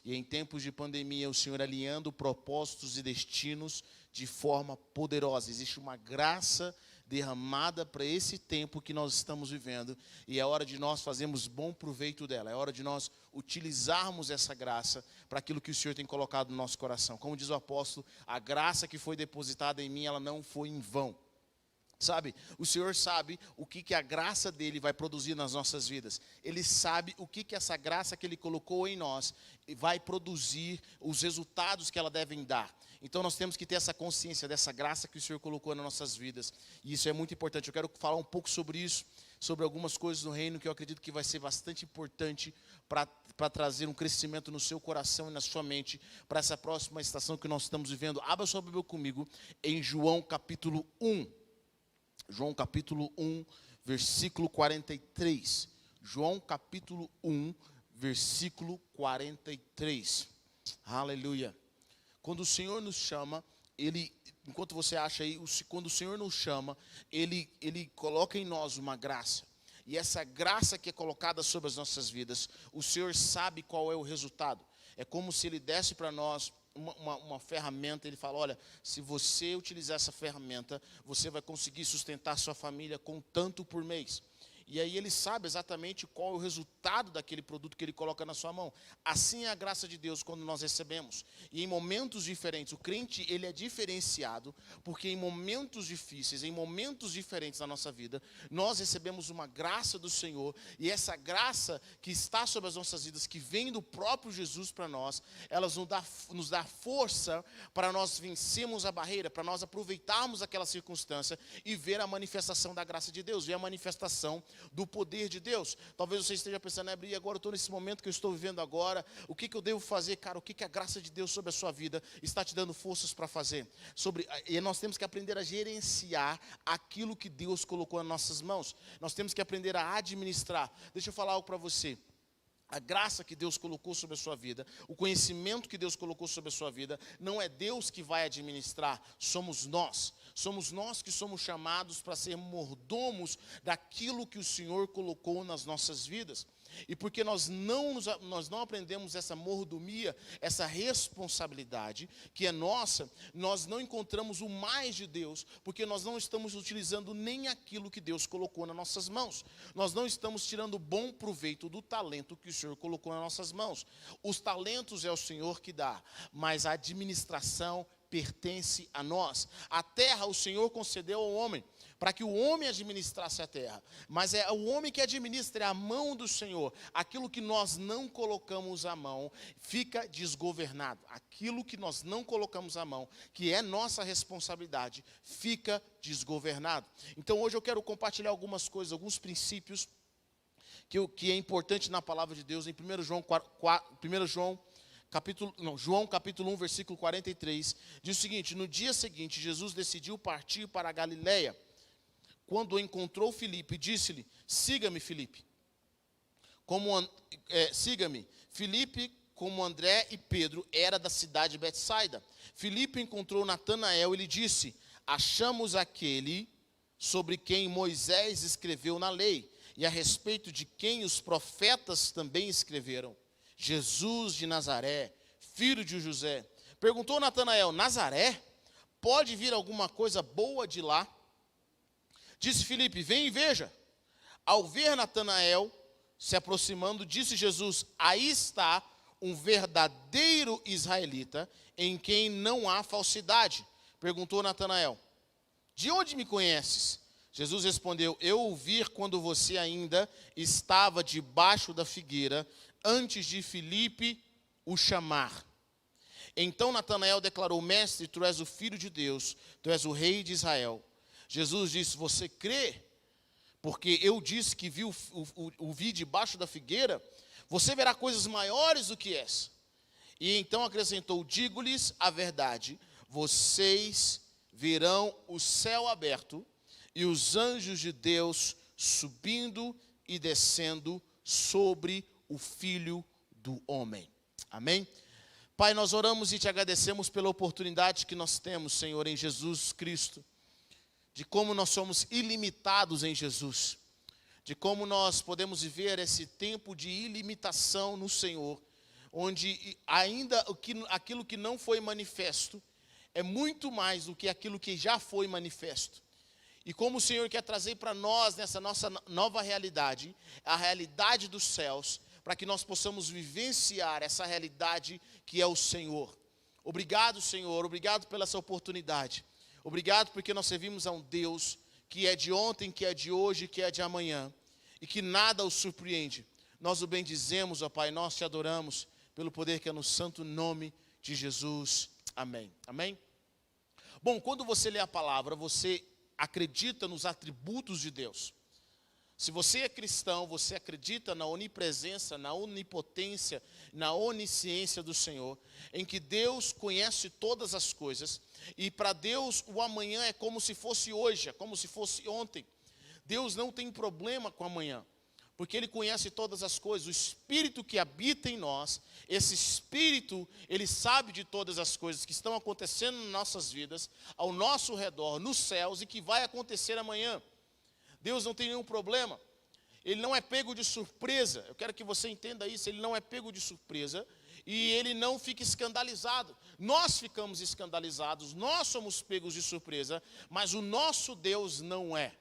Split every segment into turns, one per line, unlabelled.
E em tempos de pandemia, o Senhor alinhando propósitos e destinos de forma poderosa. Existe uma graça derramada para esse tempo que nós estamos vivendo. E é hora de nós fazermos bom proveito dela. É hora de nós utilizarmos essa graça para aquilo que o Senhor tem colocado no nosso coração. Como diz o apóstolo, a graça que foi depositada em mim, ela não foi em vão. Sabe, o Senhor sabe o que a graça dele vai produzir nas nossas vidas. Ele sabe o que essa graça que ele colocou em nós vai produzir, os resultados que ela deve dar. Então nós temos que ter essa consciência dessa graça que o Senhor colocou nas nossas vidas. E isso é muito importante. Eu quero falar um pouco sobre isso, sobre algumas coisas no reino que eu acredito que vai ser bastante importante para trazer um crescimento no seu coração e na sua mente para essa próxima estação que nós estamos vivendo. Abra sua Bíblia comigo em João capítulo 1. João capítulo 1, versículo 43. João capítulo 1, versículo 43. Aleluia. Quando o Senhor nos chama, enquanto você acha aí, quando o Senhor nos chama, Ele coloca em nós uma graça. E essa graça que é colocada sobre as nossas vidas, o Senhor sabe qual é o resultado. É como se Ele desse para nós uma ferramenta. Ele fala, olha, se você utilizar essa ferramenta, você vai conseguir sustentar sua família com tanto por mês. E aí ele sabe exatamente qual é o resultado daquele produto que ele coloca na sua mão. Assim é a graça de Deus quando nós recebemos. E em momentos diferentes, o crente ele é diferenciado, porque em momentos difíceis, em momentos diferentes na nossa vida, nós recebemos uma graça do Senhor. E essa graça que está sobre as nossas vidas, que vem do próprio Jesus para nós, elas nos dá força para nós vencermos a barreira, para nós aproveitarmos aquela circunstância e ver a manifestação da graça de Deus, ver a manifestação do poder de Deus. Talvez você esteja pensando, e agora eu estou nesse momento que eu estou vivendo agora, o que eu devo fazer, cara? O que a graça de Deus sobre a sua vida está te dando forças para fazer? E nós temos que aprender a gerenciar aquilo que Deus colocou nas nossas mãos. Nós temos que aprender a administrar. Deixa eu falar algo para você. A graça que Deus colocou sobre a sua vida, o conhecimento que Deus colocou sobre a sua vida, não é Deus que vai administrar, somos nós. Somos nós que somos chamados para ser mordomos daquilo que o Senhor colocou nas nossas vidas. E porque nós não aprendemos essa mordomia, essa responsabilidade que é nossa, nós não encontramos o mais de Deus, porque nós não estamos utilizando nem aquilo que Deus colocou nas nossas mãos. Nós não estamos tirando bom proveito do talento que o Senhor colocou nas nossas mãos. Os talentos é o Senhor que dá, mas a administração pertence a nós. A terra o Senhor concedeu ao homem, para que o homem administrasse a terra. Mas é o homem que administra, é a mão do Senhor. Aquilo que nós não colocamos a mão, fica desgovernado. Aquilo que nós não colocamos a mão, que é nossa responsabilidade, fica desgovernado. Então hoje eu quero compartilhar algumas coisas, alguns princípios, que é importante na palavra de Deus, em João capítulo 1, versículo 43, diz o seguinte: no dia seguinte, Jesus decidiu partir para a Galileia. Quando encontrou Filipe, disse-lhe, siga-me, Filipe. Siga-me. Filipe, como André e Pedro, era da cidade de Betsaida. Filipe encontrou Natanael e lhe disse, achamos aquele sobre quem Moisés escreveu na lei, e a respeito de quem os profetas também escreveram, Jesus de Nazaré, filho de José. Perguntou Natanael, Nazaré? Pode vir alguma coisa boa de lá? Disse Filipe, vem e veja. Ao ver Natanael se aproximando, disse Jesus, aí está um verdadeiro israelita, em quem não há falsidade. Perguntou Natanael, de onde me conheces? Jesus respondeu, eu o vi quando você ainda estava debaixo da figueira, antes de Filipe o chamar. Então Natanael declarou, mestre, tu és o Filho de Deus, tu és o Rei de Israel. Jesus disse, você crê? Porque eu disse que o vi debaixo da figueira, você verá coisas maiores do que essa. E então acrescentou, digo-lhes a verdade, vocês verão o céu aberto e os anjos de Deus subindo e descendo sobre o Filho do Homem. Amém? Pai, nós oramos e te agradecemos pela oportunidade que nós temos, Senhor, em Jesus Cristo, de como nós somos ilimitados em Jesus, de como nós podemos viver esse tempo de ilimitação no Senhor, onde ainda aquilo que não foi manifesto é muito mais do que aquilo que já foi manifesto. E como o Senhor quer trazer para nós, nessa nossa nova realidade, a realidade dos céus, para que nós possamos vivenciar essa realidade que é o Senhor. Obrigado, Senhor, obrigado pela essa oportunidade. Obrigado porque nós servimos a um Deus que é de ontem, que é de hoje, que é de amanhã, e que nada o surpreende. Nós o bendizemos, ó Pai, nós te adoramos, pelo poder que é no santo nome de Jesus. Amém. Amém? Bom, quando você lê a palavra, você acredita nos atributos de Deus. Se você é cristão, você acredita na onipresença, na onipotência, na onisciência do Senhor, em que Deus conhece todas as coisas, e para Deus o amanhã é como se fosse hoje, é como se fosse ontem. Deus não tem problema com amanhã, porque Ele conhece todas as coisas. O Espírito que habita em nós, esse Espírito, Ele sabe de todas as coisas que estão acontecendo nas nossas vidas, ao nosso redor, nos céus, e que vai acontecer amanhã. Deus não tem nenhum problema. Ele não é pego de surpresa. Eu quero que você entenda isso. Ele não é pego de surpresa e Ele não fica escandalizado. Nós ficamos escandalizados, nós somos pegos de surpresa, mas o nosso Deus não é.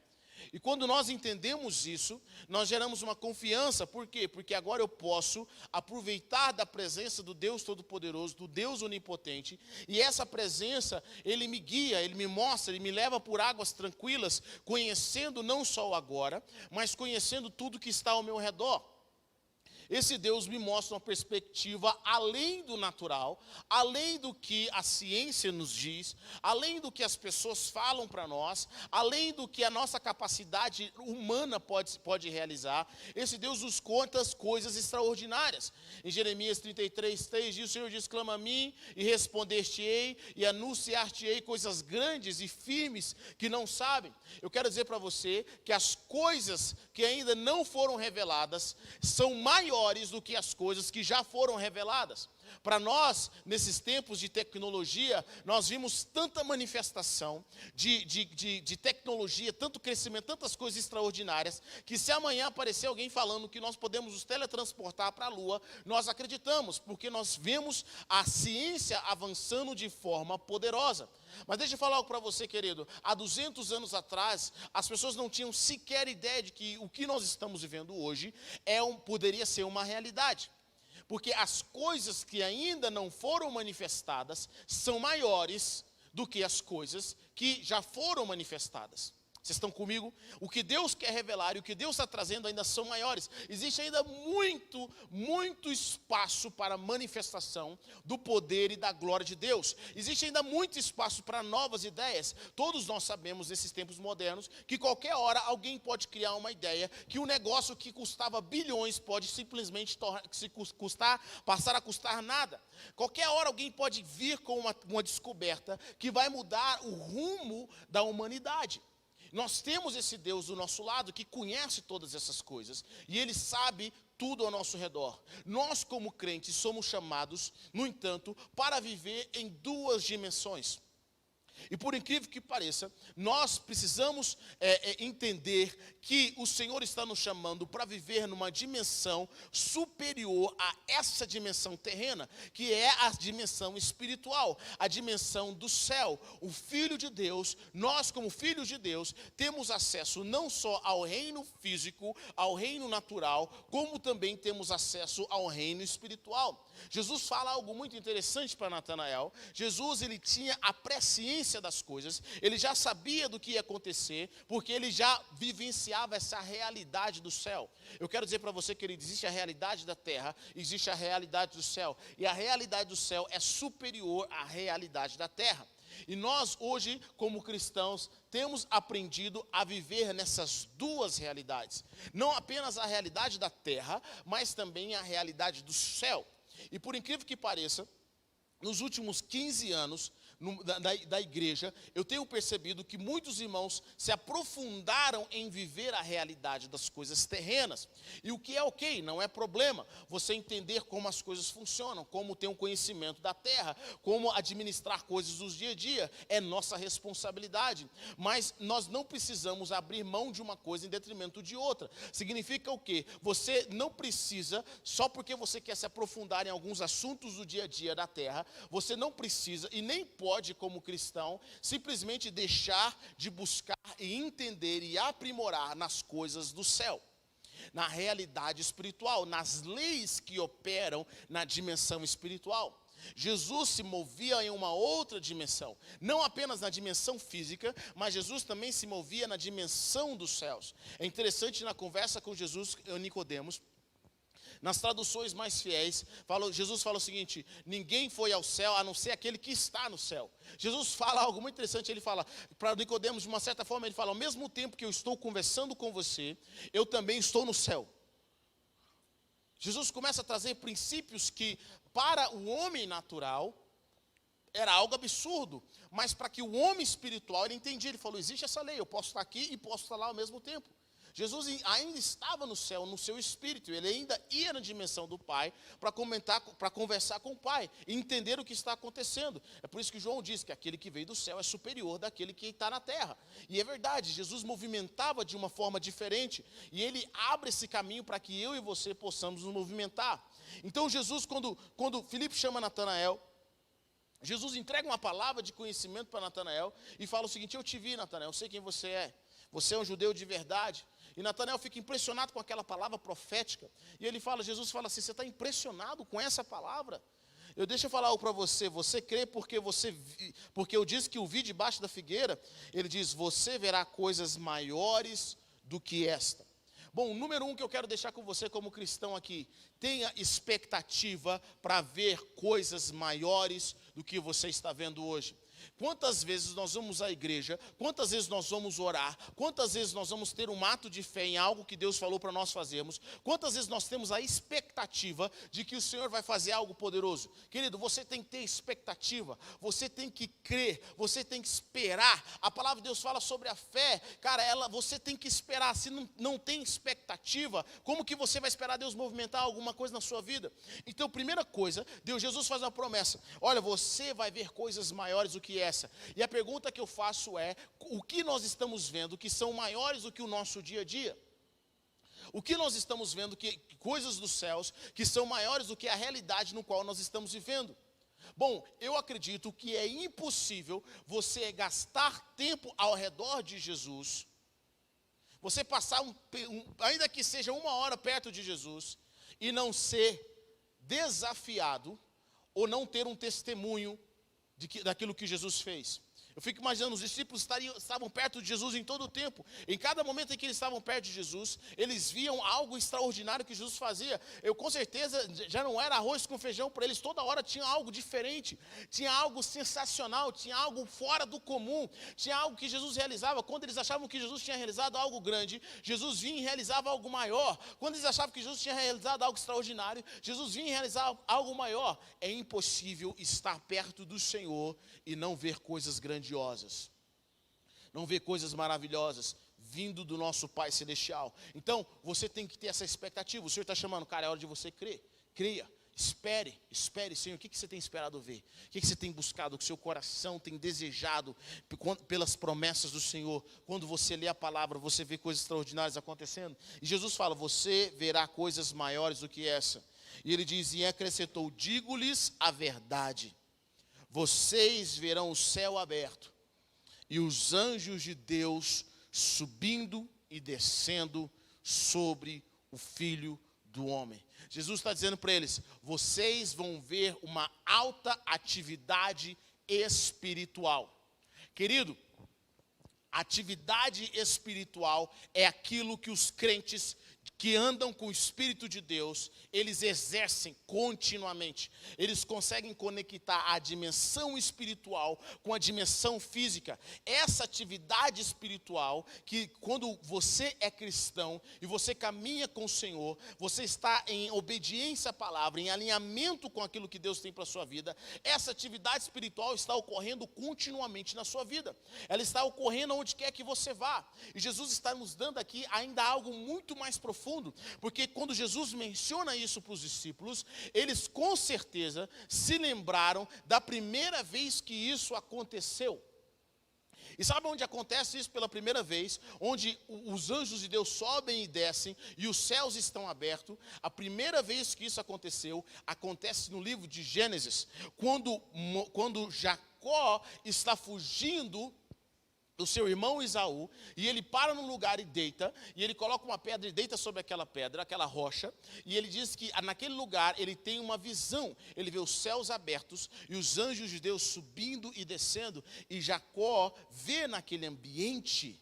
E quando nós entendemos isso, nós geramos uma confiança. Por quê? Porque agora eu posso aproveitar da presença do Deus Todo-Poderoso, do Deus Onipotente, e essa presença, Ele me guia, Ele me mostra, Ele me leva por águas tranquilas, conhecendo não só o agora, mas conhecendo tudo que está ao meu redor. Esse Deus me mostra uma perspectiva além do natural, além do que a ciência nos diz, além do que as pessoas falam para nós, além do que a nossa capacidade humana pode realizar. Esse Deus nos conta as coisas extraordinárias. Em Jeremias 33:3 diz: o Senhor diz, clama a mim e responder-te-ei e anunciar-te-ei coisas grandes e firmes que não sabem. Eu quero dizer para você que as coisas que ainda não foram reveladas são maiores do que as coisas que já foram reveladas. Para nós, nesses tempos de tecnologia, nós vimos tanta manifestação de tecnologia, tanto crescimento, tantas coisas extraordinárias, que se amanhã aparecer alguém falando que nós podemos nos teletransportar para a Lua, nós acreditamos, porque nós vemos a ciência avançando de forma poderosa. Mas deixa eu falar algo para você, querido. Há 200 anos atrás, as pessoas não tinham sequer ideia de que o que nós estamos vivendo hoje poderia ser uma realidade. Porque as coisas que ainda não foram manifestadas são maiores do que as coisas que já foram manifestadas. Vocês estão comigo? O que Deus quer revelar e o que Deus está trazendo ainda são maiores. Existe ainda muito espaço para a manifestação do poder e da glória de Deus. Existe ainda muito espaço para novas ideias. Todos nós sabemos, nesses tempos modernos, que qualquer hora alguém pode criar uma ideia, que um negócio que custava bilhões pode simplesmente passar a custar nada. Qualquer hora alguém pode vir com uma descoberta que vai mudar o rumo da humanidade. Nós temos esse Deus do nosso lado que conhece todas essas coisas e Ele sabe tudo ao nosso redor. Nós, como crentes, somos chamados, no entanto, para viver em duas dimensões. E por incrível que pareça, nós precisamos entender que o Senhor está nos chamando para viver numa dimensão superior a essa dimensão terrena, que é a dimensão espiritual, a dimensão do céu. O Filho de Deus, nós como filhos de Deus, temos acesso não só ao reino físico, ao reino natural, como também temos acesso ao reino espiritual. Jesus fala algo muito interessante para Natanael. Jesus, ele tinha a presciência das coisas, ele já sabia do que ia acontecer, porque ele já vivenciava essa realidade do céu. Eu quero dizer para você, querido, existe a realidade da terra, existe a realidade do céu, e a realidade do céu é superior à realidade da terra. E nós hoje, como cristãos, temos aprendido a viver nessas duas realidades, não apenas a realidade da terra, mas também a realidade do céu. E por incrível que pareça, nos últimos 15 anos, da igreja, eu tenho percebido que muitos irmãos se aprofundaram em viver a realidade das coisas terrenas. E o que é ok, não é problema. Você entender como as coisas funcionam, como ter um conhecimento da terra, como administrar coisas do dia a dia, é nossa responsabilidade. Mas nós não precisamos abrir mão de uma coisa em detrimento de outra. Significa o quê? Você não precisa, só porque você quer se aprofundar em alguns assuntos do dia a dia da terra, você não precisa e nem pode, como cristão, simplesmente deixar de buscar e entender e aprimorar nas coisas do céu, na realidade espiritual, nas leis que operam na dimensão espiritual. Jesus se movia em uma outra dimensão, não apenas na dimensão física, mas Jesus também se movia na dimensão dos céus. É interessante, na conversa com Jesus e Nicodemos, nas traduções mais fiéis, Jesus fala o seguinte: ninguém foi ao céu a não ser aquele que está no céu. Jesus fala algo muito interessante, ele fala, para Nicodemos, de uma certa forma, ele fala: ao mesmo tempo que eu estou conversando com você, eu também estou no céu. Jesus começa a trazer princípios que, para o homem natural, era algo absurdo, mas para que o homem espiritual, ele entendia, ele falou: existe essa lei, eu posso estar aqui e posso estar lá ao mesmo tempo. Jesus ainda estava no céu, no seu espírito, ele ainda ia na dimensão do Pai para conversar com o Pai e entender o que está acontecendo. É por isso que João diz que aquele que veio do céu é superior daquele que está na terra. E é verdade, Jesus movimentava de uma forma diferente e ele abre esse caminho para que eu e você possamos nos movimentar. Então Jesus, quando Filipe chama Natanael, Jesus entrega uma palavra de conhecimento para Natanael e fala o seguinte: eu te vi, Natanael, eu sei quem você é um judeu de verdade. E Natanael fica impressionado com aquela palavra profética. E Jesus fala assim: você está impressionado com essa palavra? Deixa eu falar algo para você. Você crê porque eu disse que o vi debaixo da figueira? Ele diz: você verá coisas maiores do que esta. Bom, número 1 que eu quero deixar com você como cristão aqui: tenha expectativa para ver coisas maiores do que você está vendo hoje. Quantas vezes nós vamos à igreja, quantas vezes nós vamos orar, quantas vezes nós vamos ter um ato de fé em algo que Deus falou para nós fazermos, quantas vezes nós temos a expectativa de que o Senhor vai fazer algo poderoso. Querido, você tem que ter expectativa, você tem que crer, você tem que esperar. A palavra de Deus fala sobre a fé, cara, você tem que esperar. Se não tem expectativa, como que você vai esperar Deus movimentar alguma coisa na sua vida? Então, primeira coisa, Jesus faz uma promessa: olha, você vai ver coisas maiores do que essa. E a pergunta que eu faço é: o que nós estamos vendo que são maiores do que o nosso dia a dia? O que nós estamos vendo que coisas dos céus que são maiores do que a realidade no qual nós estamos vivendo? Bom, eu acredito que é impossível você gastar tempo ao redor de Jesus, você passar ainda que seja 1 hora perto de Jesus, e não ser desafiado ou não ter um testemunho daquilo que Jesus fez. Eu fico imaginando, os discípulos estavam perto de Jesus em todo o tempo. Em cada momento em que eles estavam perto de Jesus, eles viam algo extraordinário que Jesus fazia. Com certeza, já não era arroz com feijão para eles. Toda hora tinha algo diferente. Tinha algo sensacional, tinha algo fora do comum. Tinha algo que Jesus realizava. Quando eles achavam que Jesus tinha realizado algo grande, Jesus vinha e realizava algo maior. Quando eles achavam que Jesus tinha realizado algo extraordinário, Jesus vinha e realizava algo maior. É impossível estar perto do Senhor e não ver coisas grandiosas, não ver coisas maravilhosas vindo do nosso Pai Celestial. Então, você tem que ter essa expectativa. O Senhor está chamando, cara, é hora de você crer. Creia, espere, Senhor. O que você tem esperado ver? O que você tem buscado, o que seu coração tem desejado pelas promessas do Senhor? Quando você lê a palavra, você vê coisas extraordinárias acontecendo. E Jesus fala: você verá coisas maiores do que essa. E ele diz, e acrescentou: digo-lhes a verdade, vocês verão o céu aberto e os anjos de Deus subindo e descendo sobre o Filho do Homem. Jesus está dizendo para eles: vocês vão ver uma alta atividade espiritual. Querido, atividade espiritual é aquilo que os crentes que andam com o Espírito de Deus, eles exercem continuamente. Eles conseguem conectar a dimensão espiritual com a dimensão física. Essa atividade espiritual, que quando você é cristão e você caminha com o Senhor, você está em obediência à palavra, em alinhamento com aquilo que Deus tem para a sua vida, essa atividade espiritual está ocorrendo continuamente na sua vida. Ela está ocorrendo onde quer que você vá. E Jesus está nos dando aqui ainda algo muito mais profundo, porque quando Jesus menciona isso para os discípulos, eles com certeza se lembraram da primeira vez que isso aconteceu. E sabe onde acontece isso pela primeira vez? Onde os anjos de Deus sobem e descem e os céus estão abertos. A primeira vez que isso aconteceu, acontece no livro de Gênesis, quando Jacó está fugindo do seu irmão Esaú, e ele para num lugar e deita, e ele coloca uma pedra e deita sobre aquela pedra, aquela rocha, e ele diz que naquele lugar ele tem uma visão, ele vê os céus abertos, e os anjos de Deus subindo e descendo, e Jacó vê naquele ambiente,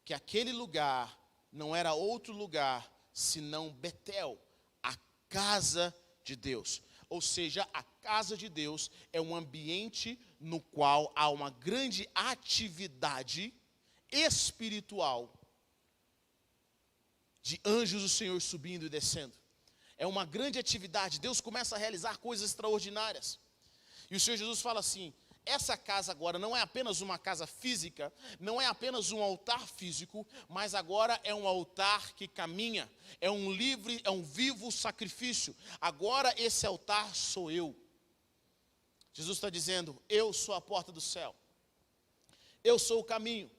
que aquele lugar não era outro lugar, senão Betel, a casa de Deus. Ou seja, a casa de Deus é um ambiente no qual há uma grande atividade espiritual de anjos do Senhor subindo e descendo. É uma grande atividade. Deus começa a realizar coisas extraordinárias. E o Senhor Jesus fala assim: essa casa agora não é apenas uma casa física, não é apenas um altar físico, mas agora é um altar que caminha, é um vivo sacrifício. Agora esse altar sou eu. Jesus está dizendo: eu sou a porta do céu, eu sou o caminho,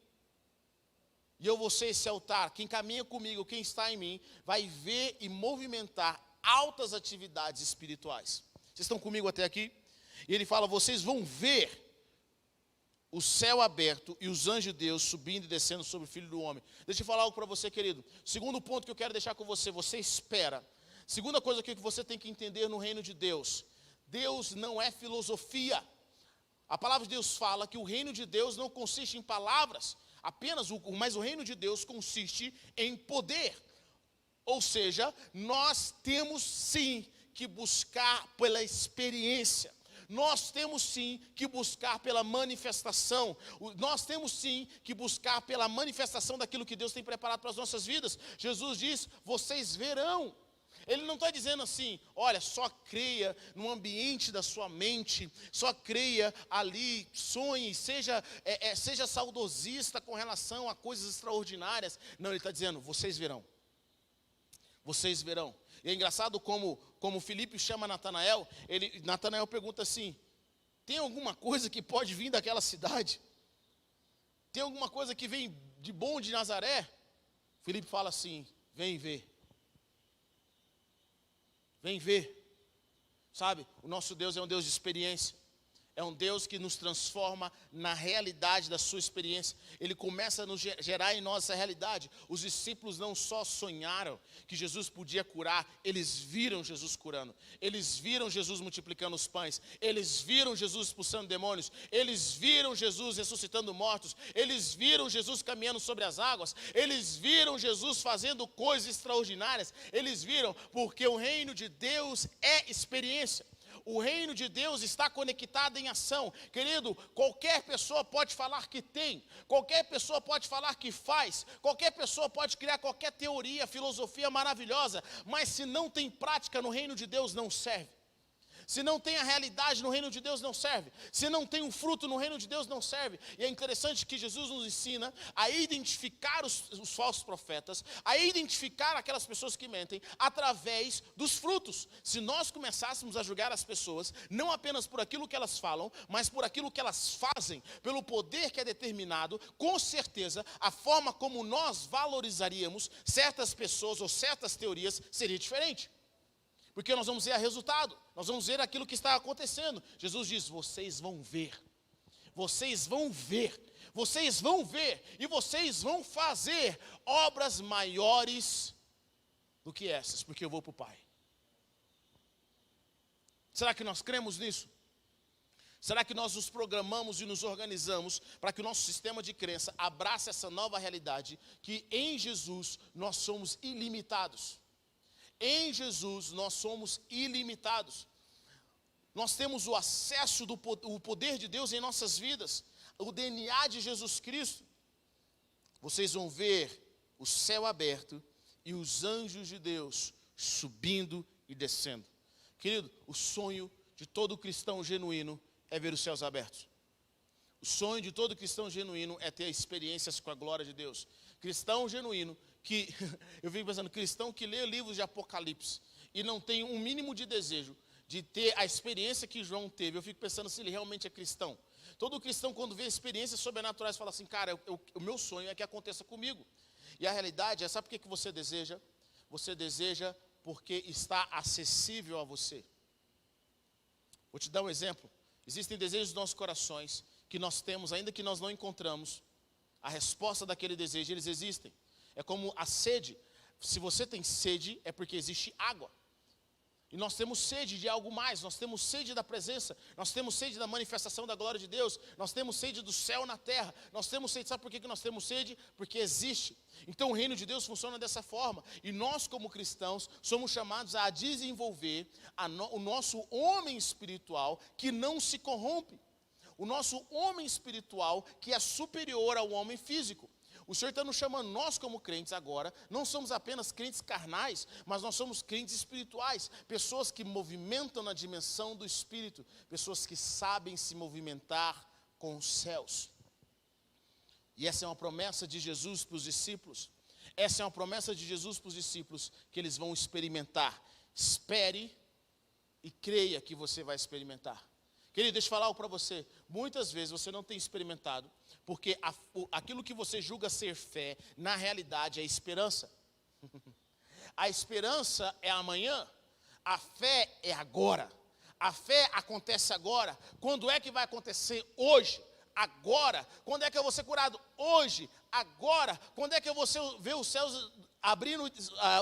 e eu vou ser esse altar. Quem caminha comigo, quem está em mim, vai ver e movimentar altas atividades espirituais. Vocês estão comigo até aqui? E ele fala: vocês vão ver o céu aberto e os anjos de Deus subindo e descendo sobre o Filho do Homem. Deixa eu falar algo para você, querido. Segundo ponto que eu quero deixar com você: você espera. Segunda coisa que você tem que entender no reino de Deus: Deus não é filosofia. A palavra de Deus fala que o reino de Deus não consiste em palavras, mas o reino de Deus consiste em poder. Ou seja, nós temos sim que buscar pela experiência. Nós temos sim que buscar pela manifestação. Nós temos sim que buscar pela manifestação daquilo que Deus tem preparado para as nossas vidas. Jesus diz: vocês verão. Ele não está dizendo assim: olha, só creia no ambiente da sua mente, só creia ali, sonhe, seja saudosista com relação a coisas extraordinárias. Não, ele está dizendo: vocês verão. Vocês verão. E é engraçado como Filipe chama Natanael. Natanael pergunta assim: tem alguma coisa que pode vir daquela cidade? Tem alguma coisa que vem de bom de Nazaré? Filipe fala assim: vem ver. Vem ver. Sabe, o nosso Deus é um Deus de experiência. É um Deus que nos transforma na realidade da sua experiência. Ele começa a nos gerar em nós essa realidade. Os discípulos não só sonharam que Jesus podia curar, eles viram Jesus curando. Eles viram Jesus multiplicando os pães. Eles viram Jesus expulsando demônios. Eles viram Jesus ressuscitando mortos. Eles viram Jesus caminhando sobre as águas. Eles viram Jesus fazendo coisas extraordinárias. Eles viram, porque o reino de Deus é experiência. O reino de Deus está conectado em ação. Querido, qualquer pessoa pode falar que tem, qualquer pessoa pode falar que faz, qualquer pessoa pode criar qualquer teoria, filosofia maravilhosa, mas se não tem prática no reino de Deus, não serve. Se não tem a realidade no reino de Deus, não serve. Se não tem um fruto no reino de Deus, não serve. E é interessante que Jesus nos ensina a identificar os falsos profetas, a identificar aquelas pessoas que mentem, através dos frutos. Se nós começássemos a julgar as pessoas, não apenas por aquilo que elas falam, mas por aquilo que elas fazem, pelo poder que é determinado, com certeza, a forma como nós valorizaríamos certas pessoas ou certas teorias seria diferente. Porque nós vamos ver o resultado, nós vamos ver aquilo que está acontecendo. Jesus diz: vocês vão ver, vocês vão ver, vocês vão ver, e vocês vão fazer obras maiores do que essas, porque eu vou para o Pai. Será que nós cremos nisso? Será que nós nos programamos e nos organizamos para que o nosso sistema de crença abrace essa nova realidade, que em Jesus nós somos ilimitados? Em Jesus nós somos ilimitados. Nós temos o acesso do poder de Deus em nossas vidas, o DNA de Jesus Cristo. Vocês vão ver o céu aberto e os anjos de Deus subindo e descendo. Querido, o sonho de todo cristão genuíno é ver os céus abertos. O sonho de todo cristão genuíno é ter experiências com a glória de Deus. Cristão genuíno que, eu fico pensando, cristão que lê livros de Apocalipse e não tem um mínimo de desejo de ter a experiência que João teve, eu fico pensando se ele realmente é cristão. Todo cristão, quando vê experiências sobrenaturais, fala assim, cara, o meu sonho é que aconteça comigo. E a realidade é, sabe por que você deseja? Você deseja porque está acessível a você. Vou te dar um exemplo. Existem desejos dos nossos corações que nós temos, ainda que nós não encontramos a resposta daquele desejo, eles existem. É como a sede. Se você tem sede, é porque existe água. E nós temos sede de algo mais, nós temos sede da presença, nós temos sede da manifestação da glória de Deus, nós temos sede do céu na terra, nós temos sede, sabe por que nós temos sede? Porque existe. Então o reino de Deus funciona dessa forma, e nós como cristãos somos chamados a desenvolver o nosso homem espiritual que não se corrompe, o nosso homem espiritual que é superior ao homem físico. O Senhor está nos chamando, nós como crentes agora, não somos apenas crentes carnais, mas nós somos crentes espirituais, pessoas que movimentam na dimensão do Espírito, pessoas que sabem se movimentar com os céus. E essa é uma promessa de Jesus para os discípulos, essa é uma promessa de Jesus para os discípulos, que eles vão experimentar. Espere e creia que você vai experimentar. Querido, deixa eu falar algo para você, muitas vezes você não tem experimentado, porque aquilo que você julga ser fé, na realidade é esperança. A esperança é amanhã, a fé é agora. A fé acontece agora. Quando é que vai acontecer? Hoje, agora. Quando é que eu vou ser curado? Hoje, agora. Quando é que eu vou ver os céus abrindo,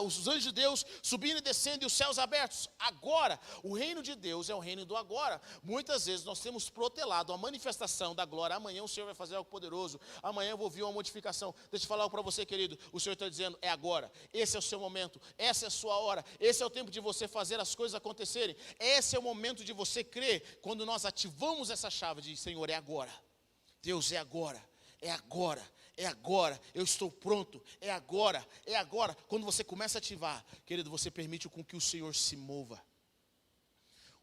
os anjos de Deus subindo e descendo e os céus abertos? Agora. O reino de Deus é o reino do agora. Muitas vezes nós temos protelado a manifestação da glória. Amanhã o Senhor vai fazer algo poderoso. Amanhã eu vou ver uma modificação. Deixa eu falar algo para você, querido. O Senhor está dizendo, é agora. Esse é o seu momento. Essa é a sua hora. Esse é o tempo de você fazer as coisas acontecerem. Esse é o momento de você crer. Quando nós ativamos essa chave de Senhor, é agora. Deus, é agora. É agora. É agora, eu estou pronto, é agora, é agora. Quando você começa a ativar, querido, você permite com que o Senhor se mova.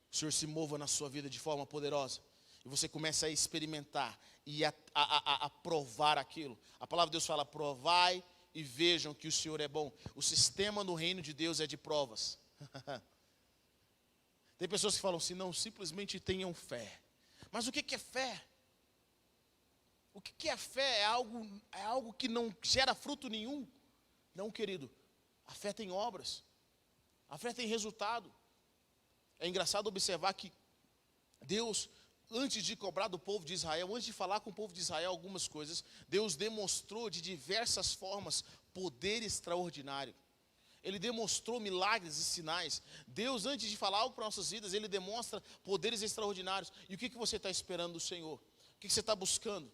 O Senhor se mova na sua vida de forma poderosa. E você começa a experimentar e a provar aquilo. A palavra de Deus fala, provai e vejam que o Senhor é bom. O sistema no reino de Deus é de provas. Tem pessoas que falam assim, não, simplesmente tenham fé. Mas o que é fé? O que é fé? É algo que não gera fruto nenhum? Não, querido. A fé tem obras. A fé tem resultado. É engraçado observar que Deus, antes de cobrar do povo de Israel, antes de falar com o povo de Israel algumas coisas, Deus demonstrou de diversas formas poder extraordinário. Ele demonstrou milagres e sinais. Deus, antes de falar algo para nossas vidas, Ele demonstra poderes extraordinários. E o que você está esperando do Senhor? O que você está buscando?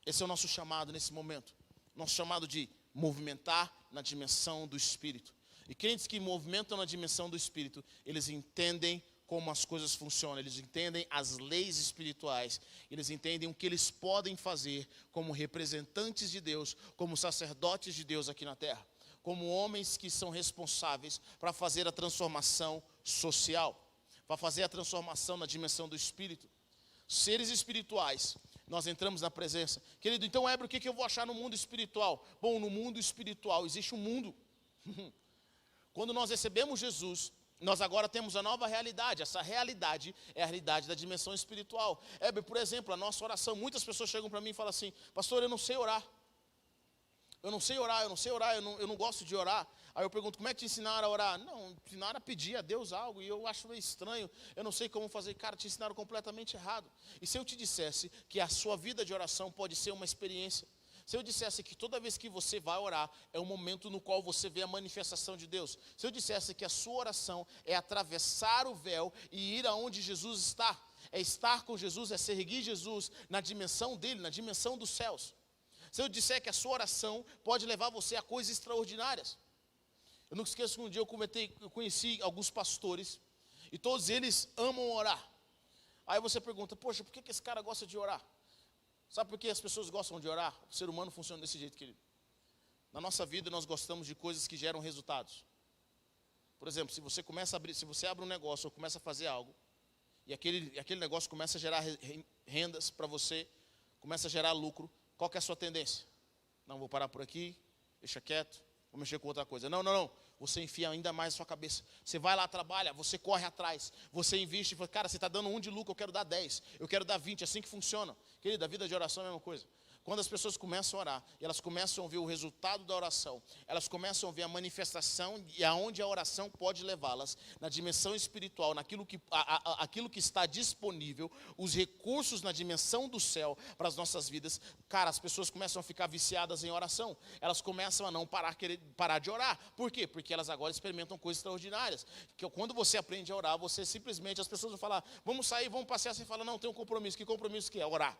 Esse é o nosso chamado nesse momento. Nosso chamado de movimentar na dimensão do Espírito. E crentes que movimentam na dimensão do Espírito, eles entendem como as coisas funcionam, eles entendem as leis espirituais, eles entendem o que eles podem fazer como representantes de Deus, como sacerdotes de Deus aqui na terra, como homens que são responsáveis para fazer a transformação social, para fazer a transformação na dimensão do Espírito. Seres espirituais. Nós entramos na presença. Querido, então, Heber, o que eu vou achar no mundo espiritual? Bom, no mundo espiritual existe um mundo. Quando nós recebemos Jesus, nós agora temos a nova realidade. Essa realidade é a realidade da dimensão espiritual. Heber, por exemplo, a nossa oração. Muitas pessoas chegam para mim e falam assim, pastor, eu não sei orar. Eu não sei orar, eu não gosto de orar. Aí eu pergunto, como é que te ensinaram a orar? Não, ensinaram a pedir a Deus algo, e eu acho meio estranho, eu não sei como fazer. Cara, te ensinaram completamente errado. E se eu te dissesse que a sua vida de oração pode ser uma experiência? Se eu dissesse que toda vez que você vai orar, é um momento no qual você vê a manifestação de Deus. Se eu dissesse que a sua oração é atravessar o véu e ir aonde Jesus está, é estar com Jesus, é seguir Jesus na dimensão dele, na dimensão dos céus. Se eu disser que a sua oração pode levar você a coisas extraordinárias. Eu nunca esqueço que um dia eu conheci alguns pastores, e todos eles amam orar. Aí você pergunta, poxa, por que esse cara gosta de orar? Sabe por que as pessoas gostam de orar? O ser humano funciona desse jeito, querido. Na nossa vida nós gostamos de coisas que geram resultados. Por exemplo, se você abre um negócio ou começa a fazer algo, e aquele negócio começa a gerar rendas para você, começa a gerar lucro, qual que é a sua tendência? Não, vou parar por aqui, deixa quieto, vou mexer com outra coisa. Não. Você enfia ainda mais a sua cabeça. Você vai lá, trabalha, você corre atrás, você investe e fala, cara, você está dando 1 de lucro, eu quero dar 10, eu quero dar 20, é assim que funciona. Querido, a vida de oração é a mesma coisa. Quando as pessoas começam a orar, e elas começam a ver o resultado da oração, elas começam a ver a manifestação e aonde a oração pode levá-las, na dimensão espiritual, aquilo que está disponível, os recursos na dimensão do céu para as nossas vidas, cara, as pessoas começam a ficar viciadas em oração, elas começam a não parar de orar. Por quê? Porque elas agora experimentam coisas extraordinárias. Que quando você aprende a orar, você simplesmente, as pessoas vão falar, vamos sair, vamos passear, você fala, não, tem um compromisso. Que compromisso que é? Orar.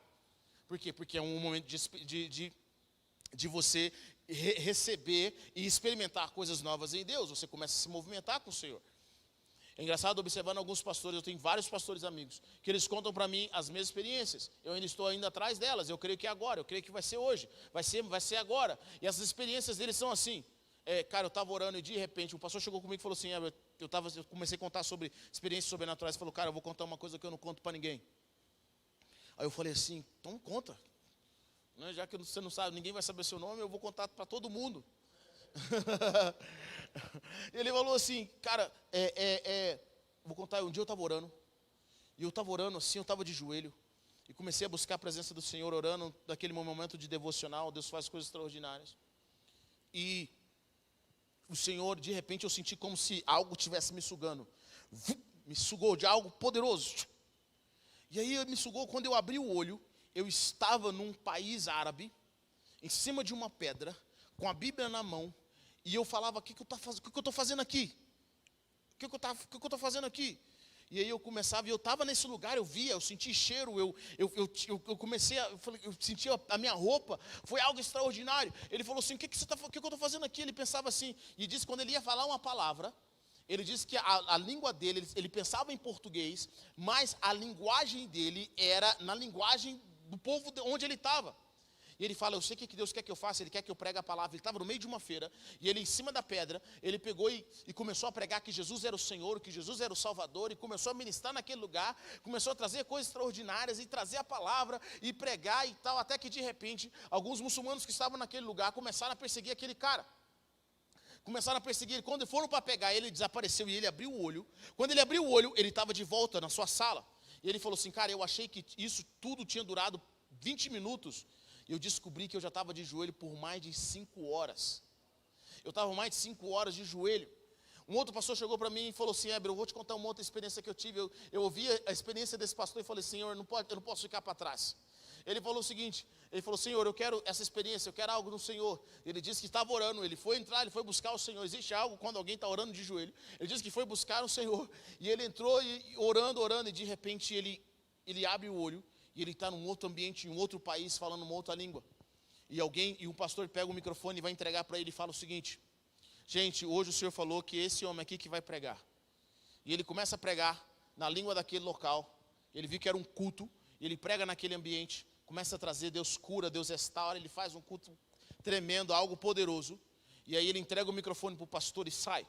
Por quê? Porque é um momento de você receber e experimentar coisas novas em Deus. Você começa a se movimentar com o Senhor. É engraçado observando alguns pastores, eu tenho vários pastores amigos, que eles contam para mim as mesmas experiências. Eu ainda estou atrás delas, eu creio que é agora, eu creio que vai ser hoje, vai ser agora. E essas experiências deles são assim. Cara, eu estava orando e de repente, um pastor chegou comigo e falou assim, eu comecei a contar sobre experiências sobrenaturais, falou, cara, eu vou contar uma coisa que eu não conto para ninguém. Aí eu falei assim, então conta. Já que você não sabe, ninguém vai saber seu nome, eu vou contar para todo mundo. Ele falou assim, cara, vou contar, um dia eu estava orando. E eu estava orando assim, eu estava de joelho. E comecei a buscar a presença do Senhor, orando naquele momento de devocional. Deus faz coisas extraordinárias. E o Senhor, de repente, eu senti como se algo estivesse me sugando. Me sugou de algo poderoso. E aí me sugou, quando eu abri o olho, eu estava num país árabe, em cima de uma pedra, com a Bíblia na mão, e eu falava, o que eu estou fazendo aqui? O que eu estou fazendo aqui? E aí eu começava, e eu estava nesse lugar, eu via, eu senti cheiro, eu comecei, eu senti a minha roupa, foi algo extraordinário. Ele falou assim, o que eu estou fazendo aqui? Ele pensava assim, e disse, quando ele ia falar uma palavra, ele disse que a língua dele, ele pensava em português, mas a linguagem dele era na linguagem do povo onde ele estava. E ele fala, eu sei o que Deus quer que eu faça, Ele quer que eu pregue a palavra. Ele estava no meio de uma feira, e ele em cima da pedra, ele pegou e começou a pregar que Jesus era o Senhor, que Jesus era o Salvador, e começou a ministrar naquele lugar, começou a trazer coisas extraordinárias, e trazer a palavra, e pregar e tal, até que de repente, alguns muçulmanos que estavam naquele lugar, começaram a perseguir aquele cara. Começaram a perseguir ele. Quando foram para pegar ele, desapareceu e ele abriu o olho. Quando ele abriu o olho, ele estava de volta na sua sala. E ele falou assim, cara, eu achei que isso tudo tinha durado 20 minutos. E eu descobri que eu já estava de joelho por mais de 5 horas. Eu estava mais de 5 horas de joelho. Um outro pastor chegou para mim e falou assim, Heber, eu vou te contar uma outra experiência que eu tive. Eu ouvi a experiência desse pastor e falei, Senhor, eu não posso ficar para trás. Ele falou o seguinte, ele falou, Senhor, eu quero essa experiência, eu quero algo no Senhor. Ele disse que estava orando, ele foi entrar, ele foi buscar o Senhor. Existe algo quando alguém está orando de joelho. Ele disse que foi buscar o Senhor. E ele entrou orando, e de repente ele abre o olho, e ele está num outro ambiente, em um outro país, falando uma outra língua. E um pastor pega o microfone e vai entregar para ele e fala o seguinte, gente, hoje o Senhor falou que esse homem aqui que vai pregar. E ele começa a pregar na língua daquele local. Ele viu que era um culto, e ele prega naquele ambiente. Começa a trazer, Deus cura, Deus restaura, ele faz um culto tremendo, algo poderoso. E aí ele entrega o microfone para o pastor e sai.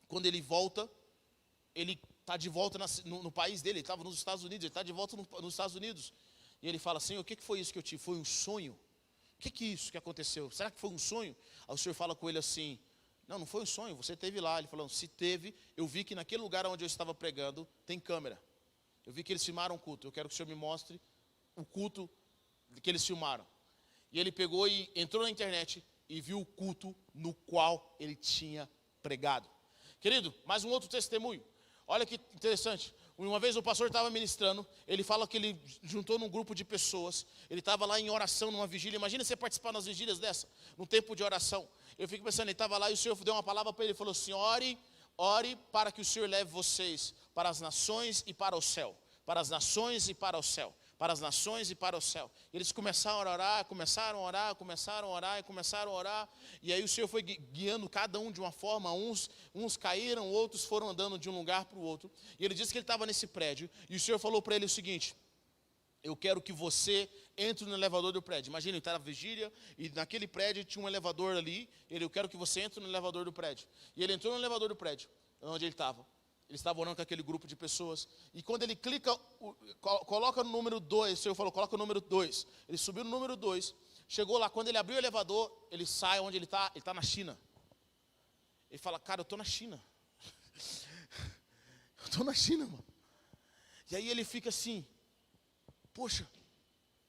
Quando ele volta, ele está de volta no país dele, ele estava nos Estados Unidos, ele está de volta nos Estados Unidos. E ele fala, Senhor, o que foi isso que eu tive? Foi um sonho? O que é isso que aconteceu? Será que foi um sonho? Aí o Senhor fala com ele assim, não foi um sonho, você esteve lá. Ele falou, se teve, eu vi que naquele lugar onde eu estava pregando, tem câmera. Eu vi que eles filmaram um culto, eu quero que o Senhor me mostre o culto que eles filmaram. E ele pegou e entrou na internet e viu o culto no qual ele tinha pregado. Querido, mais um outro testemunho. Olha que interessante. Uma vez o pastor estava ministrando, ele fala que ele juntou num grupo de pessoas, ele estava lá em oração, numa vigília. Imagina você participar nas vigílias dessa, num tempo de oração. Eu fico pensando, ele estava lá e o Senhor deu uma palavra para ele, falou assim, ore para que o Senhor leve vocês para as nações e para o céu. para as nações e para o céu. Para as nações e para o céu. Eles começaram a orar. E aí o Senhor foi guiando cada um de uma forma. Uns caíram, outros foram andando de um lugar para o outro. E ele disse que ele estava nesse prédio. E o Senhor falou para ele o seguinte: eu quero que você entre no elevador do prédio. Imagina, ele estava na vigília e naquele prédio tinha um elevador ali. Eu quero que você entre no elevador do prédio. E ele entrou no elevador do prédio, onde ele estava. Ele estava orando com aquele grupo de pessoas. E quando ele clica, coloca no número 2, o Senhor falou, coloca o número 2. Ele subiu no número 2, chegou lá, quando ele abriu o elevador, ele sai onde ele está na China. Ele fala, cara, eu estou na China. Eu estou na China, mano. E aí ele fica assim, poxa,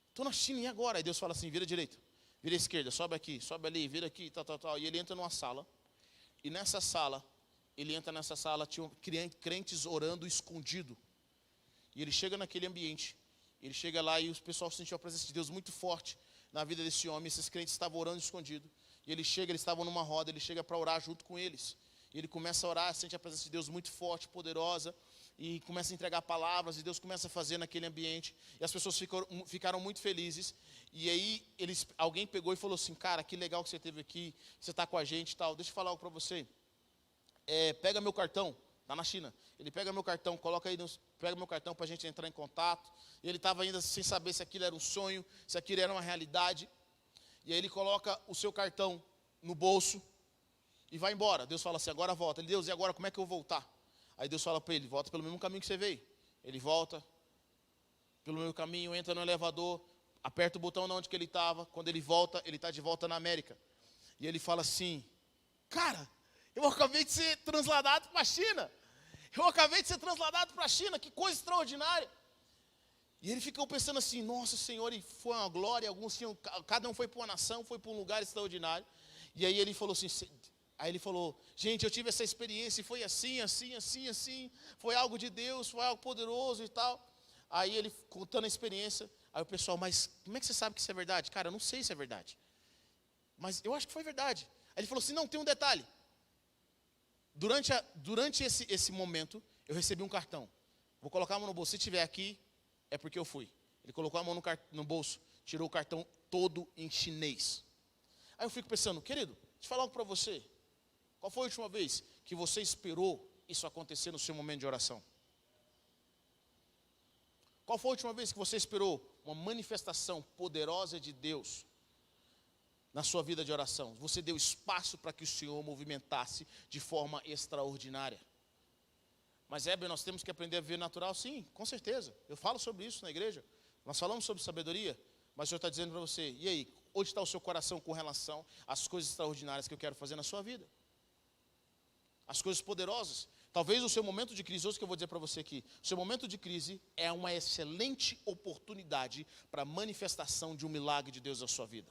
estou na China, e agora? Aí Deus fala assim, vira direita, vira esquerda, sobe aqui, sobe ali, vira aqui, tal. E ele entra numa sala, e nessa sala, tinha crentes orando escondido. E ele chega naquele ambiente, ele chega lá e o pessoal sentiu a presença de Deus muito forte na vida desse homem. Esses crentes estavam orando escondido. E ele chega, eles estavam numa roda, ele chega para orar junto com eles. E ele começa a orar, sente a presença de Deus muito forte, poderosa, e começa a entregar palavras, e Deus começa a fazer naquele ambiente. E as pessoas ficaram muito felizes. E aí alguém pegou e falou assim, cara, que legal que você esteve aqui, você está com a gente e tal. Deixa eu falar algo para você. Pega meu cartão, está na China. Ele pega meu cartão, pega meu cartão para a gente entrar em contato. E ele estava ainda sem saber se aquilo era um sonho, se aquilo era uma realidade. E aí ele coloca o seu cartão no bolso e vai embora. Deus fala assim, agora volta. Ele, Deus, e agora como é que eu vou voltar? Aí Deus fala para ele, volta pelo mesmo caminho que você veio. Ele volta pelo mesmo caminho, entra no elevador, aperta o botão onde que ele estava. Quando ele volta, ele está de volta na América. E ele fala assim, cara, eu acabei de ser trasladado para a China. Que coisa extraordinária. E ele ficou pensando assim, nossa Senhor, e foi uma glória. Cada um foi para uma nação, foi para um lugar extraordinário. E aí ele falou assim, gente, eu tive essa experiência e foi assim. Foi algo de Deus, foi algo poderoso e tal. Aí ele contando a experiência, aí o pessoal, mas como é que você sabe que isso é verdade? Cara, eu não sei se é verdade, mas eu acho que foi verdade. Aí ele falou assim, não, tem um detalhe. Durante esse momento, eu recebi um cartão. Vou colocar a mão no bolso. Se estiver aqui, é porque eu fui. Ele colocou a mão no bolso, tirou o cartão todo em chinês. Aí eu fico pensando, querido, deixa eu falar algo para você. Qual foi a última vez que você esperou isso acontecer no seu momento de oração? Qual foi a última vez que você esperou uma manifestação poderosa de Deus na sua vida de oração? Você deu espaço para que o Senhor movimentasse de forma extraordinária. Mas nós temos que aprender a viver natural? Sim, com certeza. Eu falo sobre isso na igreja. Nós falamos sobre sabedoria. Mas o Senhor está dizendo para você, e aí, onde está o seu coração com relação às coisas extraordinárias que eu quero fazer na sua vida? As coisas poderosas. Talvez o seu momento de crise, hoje que eu vou dizer para você aqui, o seu momento de crise é uma excelente oportunidade para a manifestação de um milagre de Deus na sua vida.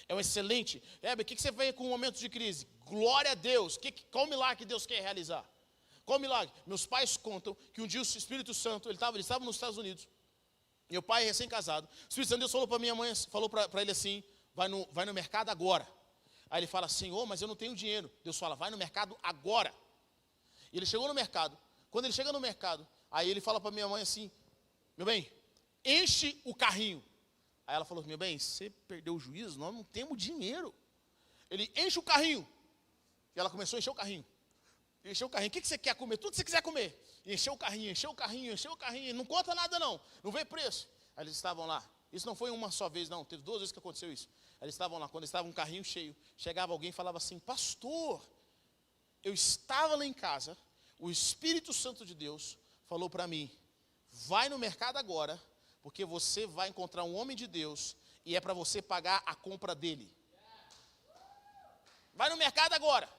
É um excelente. O que você vê com um momento de crise? Glória a Deus. Qual milagre que Deus quer realizar? Qual milagre? Meus pais contam que um dia o Espírito Santo, eles estavam nos Estados Unidos. Meu pai é recém-casado. O Espírito Santo Deus falou para minha mãe, falou para ele assim, vai no mercado agora. Aí ele fala, Senhor, mas eu não tenho dinheiro. Deus fala, vai no mercado agora. E ele chegou no mercado. Quando ele chega no mercado, aí ele fala para minha mãe assim, meu bem, enche o carrinho. Aí ela falou, meu bem, você perdeu o juízo? Nós não temos dinheiro. Ele enche o carrinho. E ela começou a encher o carrinho. Encheu o carrinho. O que você quer comer? Tudo que você quiser comer. E encheu o carrinho. Não conta nada não. Não vê preço. Aí eles estavam lá. Isso não foi uma só vez, não. Teve 2 vezes que aconteceu isso. Aí eles estavam lá. Quando estava um carrinho cheio, chegava alguém e falava assim, pastor, eu estava lá em casa, o Espírito Santo de Deus falou para mim, vai no mercado agora, porque você vai encontrar um homem de Deus e é para você pagar a compra dele. Vai no mercado agora.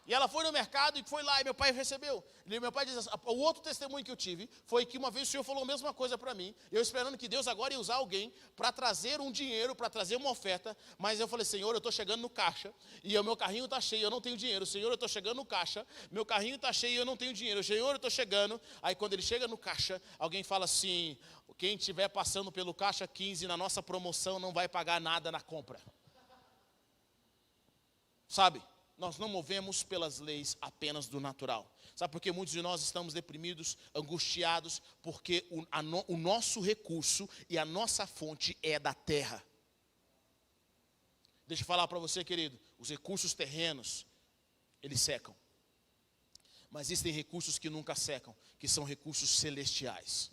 E ela foi no mercado e foi lá, e meu pai recebeu. E meu pai diz assim, o outro testemunho que eu tive foi que uma vez o Senhor falou a mesma coisa para mim, eu esperando que Deus agora ia usar alguém para trazer um dinheiro, para trazer uma oferta, mas eu falei, Senhor, eu estou chegando no caixa, e o meu carrinho está cheio, eu não tenho dinheiro. Senhor, eu estou chegando no caixa, meu carrinho está cheio, eu não tenho dinheiro. Senhor, eu estou chegando. Aí quando ele chega no caixa, alguém fala assim, quem estiver passando pelo caixa 15 na nossa promoção não vai pagar nada na compra. Sabe? Nós não movemos pelas leis apenas do natural. Sabe por que muitos de nós estamos deprimidos, angustiados? Porque o nosso recurso e a nossa fonte é da terra. Deixa eu falar para você, querido, os recursos terrenos, eles secam. Mas existem recursos que nunca secam, que são recursos celestiais.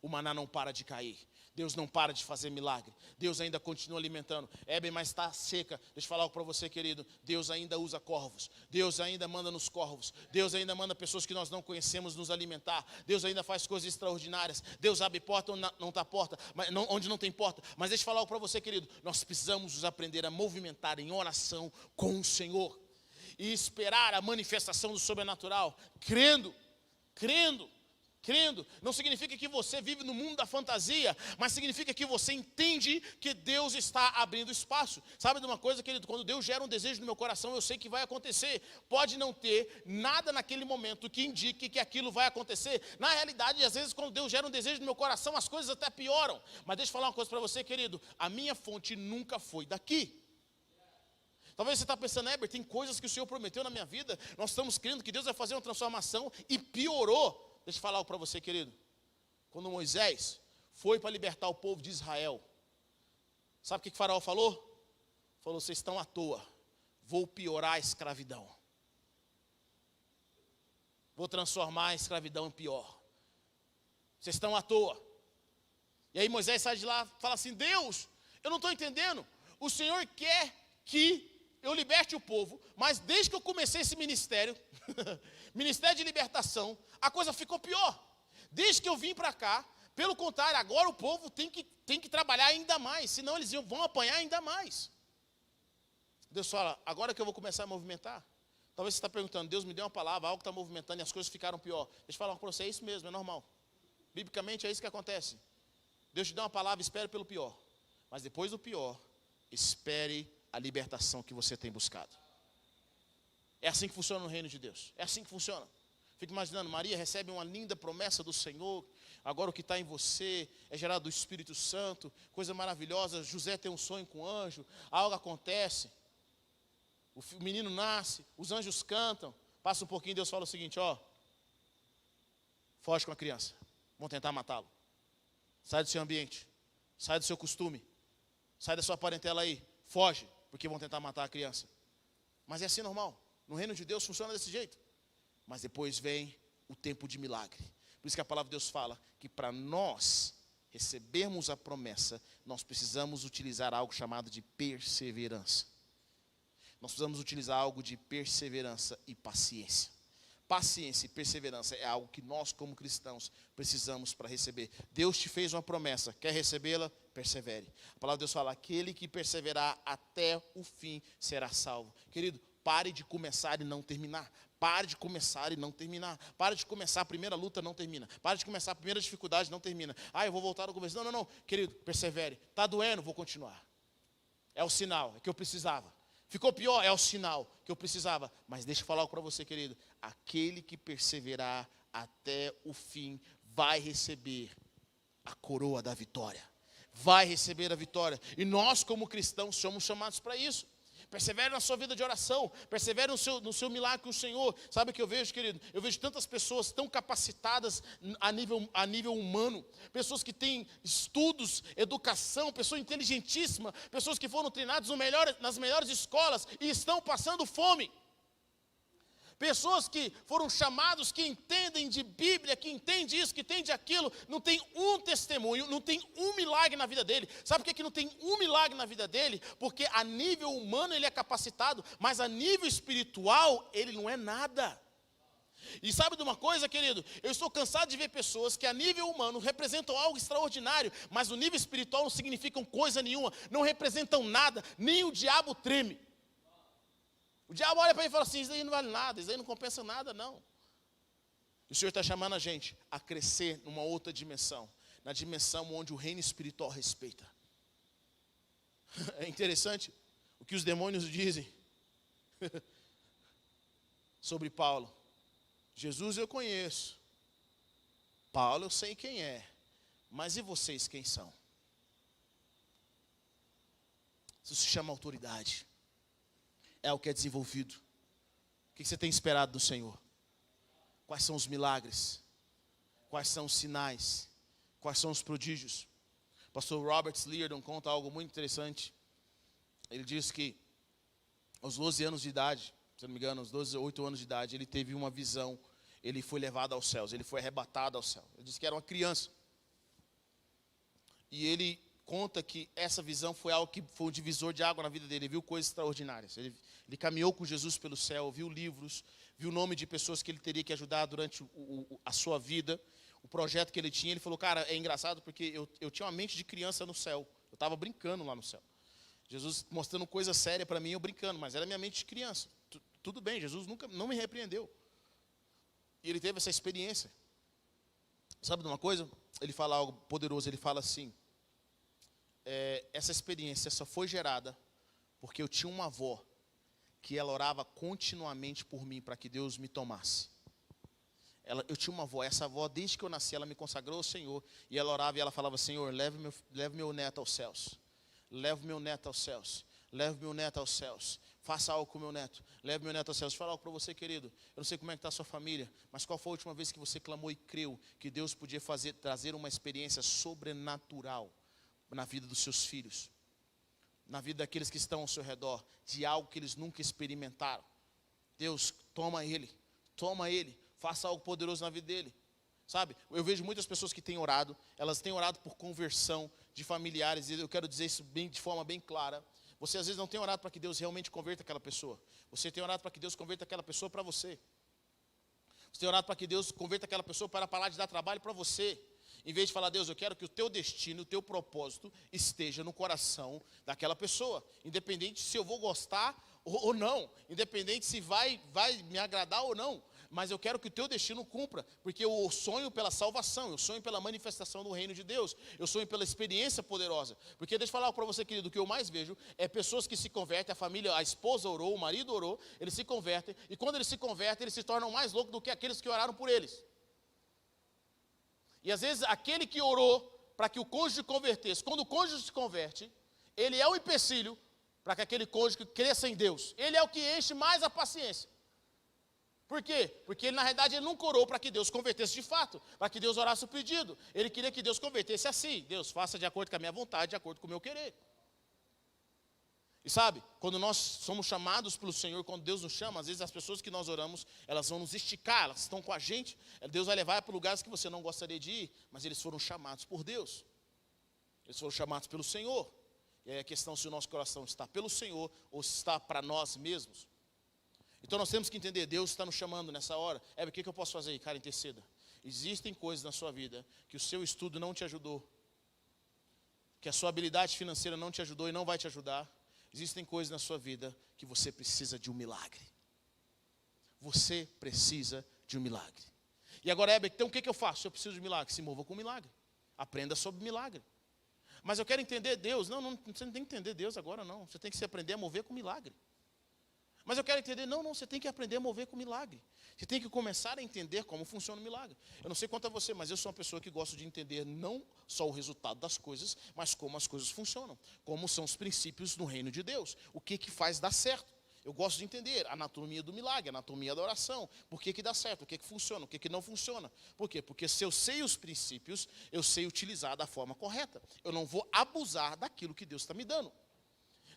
O maná não para de cair. Deus não para de fazer milagre. Deus ainda continua alimentando. Mas está seca. Deixa eu falar algo para você, querido. Deus ainda usa corvos. Deus ainda manda nos corvos. Deus ainda manda pessoas que nós não conhecemos nos alimentar. Deus ainda faz coisas extraordinárias. Deus abre porta onde não está porta, onde não tem porta. Mas deixa eu falar algo para você, querido. Nós precisamos nos aprender a movimentar em oração com o Senhor. E esperar a manifestação do sobrenatural. Crendo. Não significa que você vive no mundo da fantasia, mas significa que você entende que Deus está abrindo espaço. Sabe de uma coisa, querido? Quando Deus gera um desejo no meu coração, eu sei que vai acontecer. Pode não ter nada naquele momento que indique que aquilo vai acontecer. Na realidade, às vezes, quando Deus gera um desejo no meu coração, as coisas até pioram. Mas deixa eu falar uma coisa para você, querido. A minha fonte nunca foi daqui. Talvez você está pensando, tem coisas que o Senhor prometeu na minha vida. Nós estamos crendo que Deus vai fazer uma transformação e piorou. Deixa eu falar algo para você, querido. Quando Moisés foi para libertar o povo de Israel, sabe o que Faraó falou? Falou, vocês estão à toa, vou piorar a escravidão. Vou transformar a escravidão em pior. Vocês estão à toa. E aí Moisés sai de lá e fala assim, Deus, eu não estou entendendo. O Senhor quer que eu liberte o povo, mas desde que eu comecei esse ministério, ministério de libertação, a coisa ficou pior. Desde que eu vim para cá, pelo contrário, agora o povo tem que trabalhar ainda mais, senão eles vão apanhar ainda mais. Deus fala, agora que eu vou começar a movimentar. Talvez você está perguntando, Deus me deu uma palavra, algo está movimentando e as coisas ficaram pior. Deixa eu falar para você, é isso mesmo, é normal. Biblicamente é isso que acontece. Deus te dá uma palavra, espere pelo pior. Mas depois do pior, espere a libertação que você tem buscado. É assim que funciona no reino de Deus. É assim que funciona. Fico imaginando, Maria recebe uma linda promessa do Senhor. Agora o que está em você é gerado do Espírito Santo. Coisa maravilhosa. José tem um sonho com o anjo. Algo acontece. O menino nasce. Os anjos cantam. Passa um pouquinho, Deus fala o seguinte, foge com a criança. Vão tentar matá-lo. Sai do seu ambiente. Sai do seu costume. Sai da sua parentela aí. Foge, porque vão tentar matar a criança. Mas é assim normal. No reino de Deus funciona desse jeito. Mas depois vem o tempo de milagre. Por isso que a palavra de Deus fala que para nós recebermos a promessa, nós precisamos utilizar algo chamado de perseverança. Nós precisamos utilizar algo de perseverança e paciência. Paciência e perseverança é algo que nós, como cristãos, precisamos para receber. Deus te fez uma promessa, quer recebê-la? Persevere. A palavra de Deus fala, aquele que perseverar até o fim será salvo. Querido, pare de começar e não terminar. Pare de começar e não terminar. Pare de começar a primeira luta, não termina. Pare de começar a primeira dificuldade, não termina. Eu vou voltar ao começo. Não. Querido, persevere. Está doendo, vou continuar. É o sinal, é que eu precisava. Ficou pior, é o sinal que eu precisava. Mas deixa eu falar algo para você, querido. Aquele que perseverar até o fim vai receber a coroa da vitória. Vai receber a vitória. E nós, como cristãos, somos chamados para isso. Persevere na sua vida de oração. Persevere no seu milagre com o Senhor. Sabe o que eu vejo, querido? Eu vejo tantas pessoas tão capacitadas a nível humano. Pessoas que têm estudos, educação, pessoas inteligentíssimas. Pessoas que foram treinadas nas melhores escolas e estão passando fome. Pessoas que foram chamados, que entendem de Bíblia, que entendem isso, que entendem aquilo, não tem um testemunho, não tem um milagre na vida dele. Sabe por que não tem um milagre na vida dele? Porque a nível humano ele é capacitado, mas a nível espiritual ele não é nada. E sabe de uma coisa, querido? Eu estou cansado de ver pessoas que a nível humano representam algo extraordinário, mas no nível espiritual não significam coisa nenhuma, não representam nada, nem o diabo treme. O diabo olha para ele e fala assim, isso aí não vale nada, isso aí não compensa nada, não. E o Senhor está chamando a gente a crescer numa outra dimensão, na dimensão onde o reino espiritual respeita. É interessante o que os demônios dizem sobre Paulo. Jesus eu conheço, Paulo eu sei quem é, mas e vocês quem são? Isso se chama autoridade. É o que é desenvolvido. O que você tem esperado do Senhor? Quais são os milagres? Quais são os sinais? Quais são os prodígios? Pastor Robert Liardon conta algo muito interessante. Ele diz que aos 12 anos de idade, se não me engano, aos 8 anos de idade, ele teve uma visão, ele foi levado aos céus, ele foi arrebatado ao céu. Ele disse que era uma criança. E ele conta que essa visão foi algo que foi um divisor de água na vida dele. Ele viu coisas extraordinárias. Ele caminhou com Jesus pelo céu, viu livros, viu o nome de pessoas que ele teria que ajudar durante a sua vida, o projeto que ele tinha. Ele falou, cara, é engraçado porque eu tinha uma mente de criança no céu. Eu estava brincando lá no céu. Jesus mostrando coisa séria para mim, eu brincando, mas era minha mente de criança. Tudo bem, Jesus não me repreendeu. E ele teve essa experiência. Sabe de uma coisa? Ele fala algo poderoso, ele fala assim, essa experiência só foi gerada porque eu tinha uma avó que ela orava continuamente por mim para que Deus me tomasse. Eu tinha uma avó, essa avó desde que eu nasci, ela me consagrou ao Senhor, e ela orava e ela falava, Senhor, leve meu neto aos céus, leve meu neto aos céus, leve meu neto aos céus, faça algo com meu neto, leve meu neto aos céus. Deixa eu falar algo para você, querido, eu não sei como é que está a sua família, mas qual foi a última vez que você clamou e creu que Deus podia trazer uma experiência sobrenatural na vida dos seus filhos, na vida daqueles que estão ao seu redor, de algo que eles nunca experimentaram? Deus, toma ele, faça algo poderoso na vida dele. Sabe, eu vejo muitas pessoas que têm orado, elas têm orado por conversão de familiares, e eu quero dizer isso de forma bem clara. Você às vezes não tem orado para que Deus realmente converta aquela pessoa, você tem orado para que Deus converta aquela pessoa para você. Você tem orado para que Deus converta aquela pessoa para parar de dar trabalho para você. Em vez de falar, Deus, eu quero que o teu destino, o teu propósito esteja no coração daquela pessoa. Independente se eu vou gostar ou não. Independente se vai me agradar ou não. Mas eu quero que o teu destino cumpra. Porque eu sonho pela salvação, eu sonho pela manifestação do reino de Deus. Eu sonho pela experiência poderosa. Porque deixa eu falar para você, querido, o que eu mais vejo é pessoas que se convertem, a família, a esposa orou, o marido orou, eles se convertem. E quando eles se convertem, eles se tornam mais loucos do que aqueles que oraram por eles. E às vezes aquele que orou para que o cônjuge convertesse, quando o cônjuge se converte, ele é o empecilho para que aquele cônjuge cresça em Deus. Ele é o que enche mais a paciência. Por quê? Porque ele, na realidade, ele nunca orou para que Deus convertesse de fato, para que Deus orasse o pedido. Ele queria que Deus convertesse assim. Deus, faça de acordo com a minha vontade, de acordo com o meu querer. E sabe, quando nós somos chamados pelo Senhor, quando Deus nos chama, às vezes as pessoas que nós oramos, elas vão nos esticar, elas estão com a gente. Deus vai levar para lugares que você não gostaria de ir, mas eles foram chamados por Deus. Eles foram chamados pelo Senhor. E aí a questão se o nosso coração está pelo Senhor ou se está para nós mesmos. Então nós temos que entender, Deus está nos chamando nessa hora. O que eu posso fazer aí? Cara, interceda. Existem coisas na sua vida que o seu estudo não te ajudou, que a sua habilidade financeira não te ajudou e não vai te ajudar. Existem coisas na sua vida que você precisa de um milagre. Você precisa de um milagre. E agora, então o que eu faço? Eu preciso de um milagre. Se mova com um milagre. Aprenda sobre milagre. Mas eu quero entender Deus. Não, você não tem que entender Deus agora, não. Você tem que se aprender a mover com milagre. Mas eu quero entender, não, você tem que aprender a mover com milagre. Você tem que começar a entender como funciona o milagre. Eu não sei quanto a você, mas eu sou uma pessoa que gosta de entender não só o resultado das coisas, mas como as coisas funcionam. Como são os princípios no reino de Deus. O que faz dar certo. Eu gosto de entender a anatomia do milagre, a anatomia da oração. Por que dá certo, o que funciona, o que não funciona. Por quê? Porque se eu sei os princípios, eu sei utilizar da forma correta. Eu não vou abusar daquilo que Deus está me dando.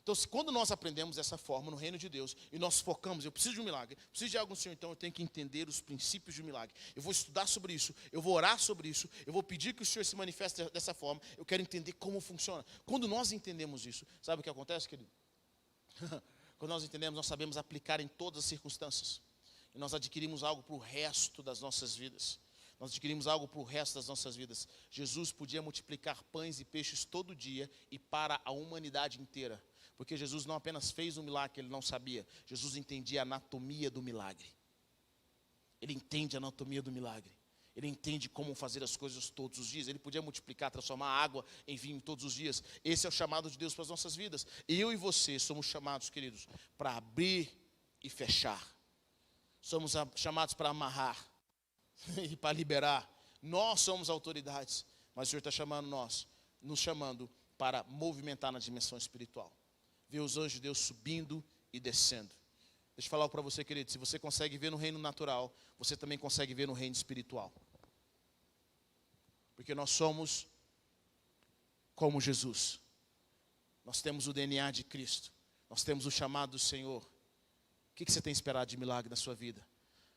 Então, quando nós aprendemos dessa forma no reino de Deus, e nós focamos, eu preciso de um milagre, preciso de algo do Senhor, então eu tenho que entender os princípios de um milagre. Eu vou estudar sobre isso, eu vou orar sobre isso, eu vou pedir que o Senhor se manifeste dessa forma, eu quero entender como funciona. Quando nós entendemos isso, sabe o que acontece, querido? Quando nós entendemos, nós sabemos aplicar em todas as circunstâncias. E nós adquirimos algo para o resto das nossas vidas. Nós adquirimos algo para o resto das nossas vidas. Jesus podia multiplicar pães e peixes todo dia e para a humanidade inteira. Porque Jesus não apenas fez um milagre que ele não sabia. Jesus entendia a anatomia do milagre. Ele entende a anatomia do milagre. Ele entende como fazer as coisas todos os dias. Ele podia multiplicar, transformar água em vinho todos os dias. Esse é o chamado de Deus para as nossas vidas. Eu e você somos chamados, queridos, para abrir e fechar. Somos chamados para amarrar e para liberar. Nós somos autoridades, mas o Senhor está chamando nos chamando para movimentar na dimensão espiritual. Ver os anjos de Deus subindo e descendo. Deixa eu falar algo para você, querido. Se você consegue ver no reino natural, você também consegue ver no reino espiritual. Porque nós somos como Jesus. Nós temos o DNA de Cristo. Nós temos o chamado do Senhor. O que você tem esperado de milagre na sua vida?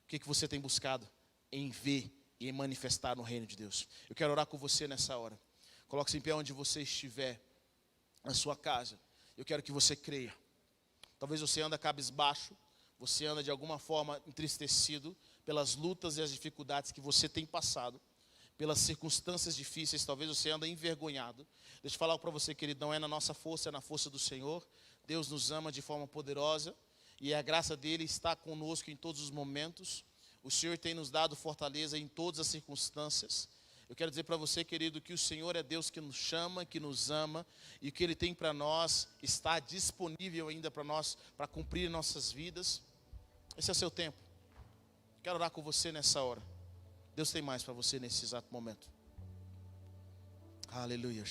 O que você tem buscado em ver e em manifestar no reino de Deus? Eu quero orar com você nessa hora. Coloque-se em pé onde você estiver, na sua casa. Eu quero que você creia. Talvez você anda cabisbaixo, você anda de alguma forma entristecido pelas lutas e as dificuldades que você tem passado, pelas circunstâncias difíceis, talvez você anda envergonhado. Deixa eu falar para você, querido, não é na nossa força, é na força do Senhor. Deus nos ama de forma poderosa e a graça dele está conosco em todos os momentos. O Senhor tem nos dado fortaleza em todas as circunstâncias. Eu quero dizer para você, querido, que o Senhor é Deus que nos chama, que nos ama, e o que Ele tem para nós está disponível ainda para nós, para cumprir nossas vidas. Esse é o seu tempo. Quero orar com você nessa hora. Deus tem mais para você nesse exato momento. Aleluia.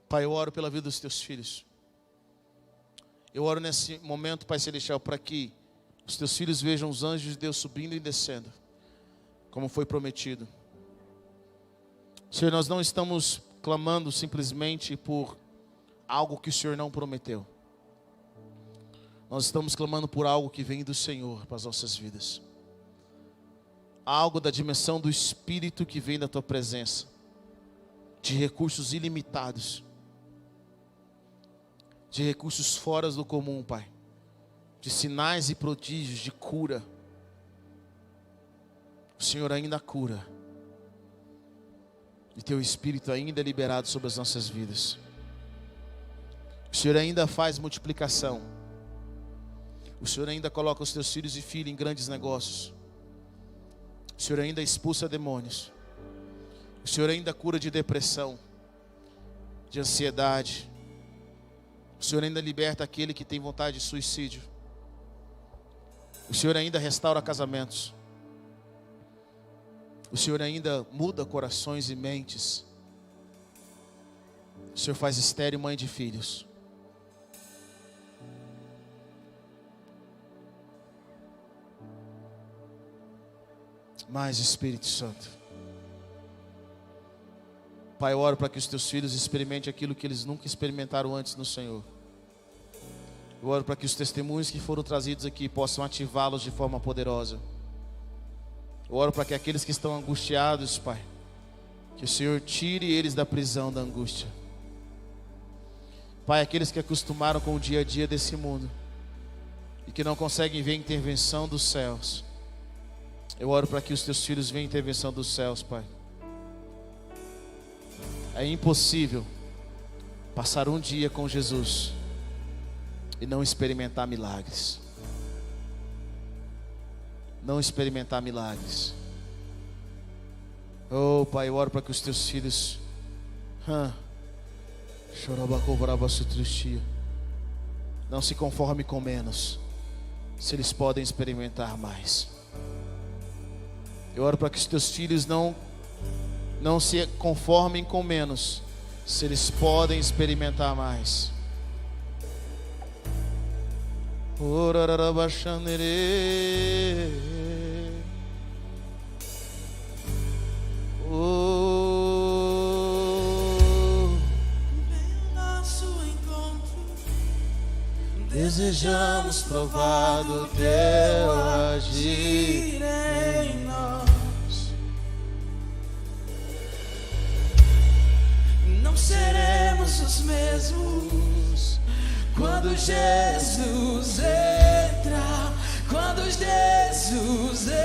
Pai, eu oro pela vida dos teus filhos. Eu oro nesse momento, Pai Celestial, para que os teus filhos vejam os anjos de Deus subindo e descendo, como foi prometido. Senhor, nós não estamos clamando simplesmente por algo que o Senhor não prometeu. Nós estamos clamando por algo que vem do Senhor para as nossas vidas. Algo da dimensão do Espírito que vem da Tua presença. De recursos ilimitados. De recursos fora do comum, Pai. De sinais e prodígios, de cura. O Senhor ainda cura. E Teu Espírito ainda é liberado sobre as nossas vidas. O Senhor ainda faz multiplicação. O Senhor ainda coloca os Teus filhos e filhas em grandes negócios. O Senhor ainda expulsa demônios. O Senhor ainda cura de depressão, de ansiedade. O Senhor ainda liberta aquele que tem vontade de suicídio. O Senhor ainda restaura casamentos. O Senhor ainda muda corações e mentes. O Senhor faz estéril mãe de filhos. Mais Espírito Santo. Pai, eu oro para que os teus filhos experimentem aquilo que eles nunca experimentaram antes no Senhor. Eu oro para que os testemunhos que foram trazidos aqui possam ativá-los de forma poderosa. Eu oro para que aqueles que estão angustiados, Pai, que o Senhor tire eles da prisão da angústia. Pai, aqueles que acostumaram com o dia a dia desse mundo e que não conseguem ver a intervenção dos céus, eu oro para que os teus filhos vejam a intervenção dos céus, Pai. É impossível passar um dia com Jesus e não experimentar milagres. Não experimentar milagres. Oh, Pai, eu oro para que os teus filhos não se conformem com menos, se eles podem experimentar mais. Eu oro para que os teus filhos não se conformem com menos, se eles podem experimentar mais.
Desejamos provar do teu agir em nós. Não seremos os mesmos quando Jesus entra. Quando Jesus entra.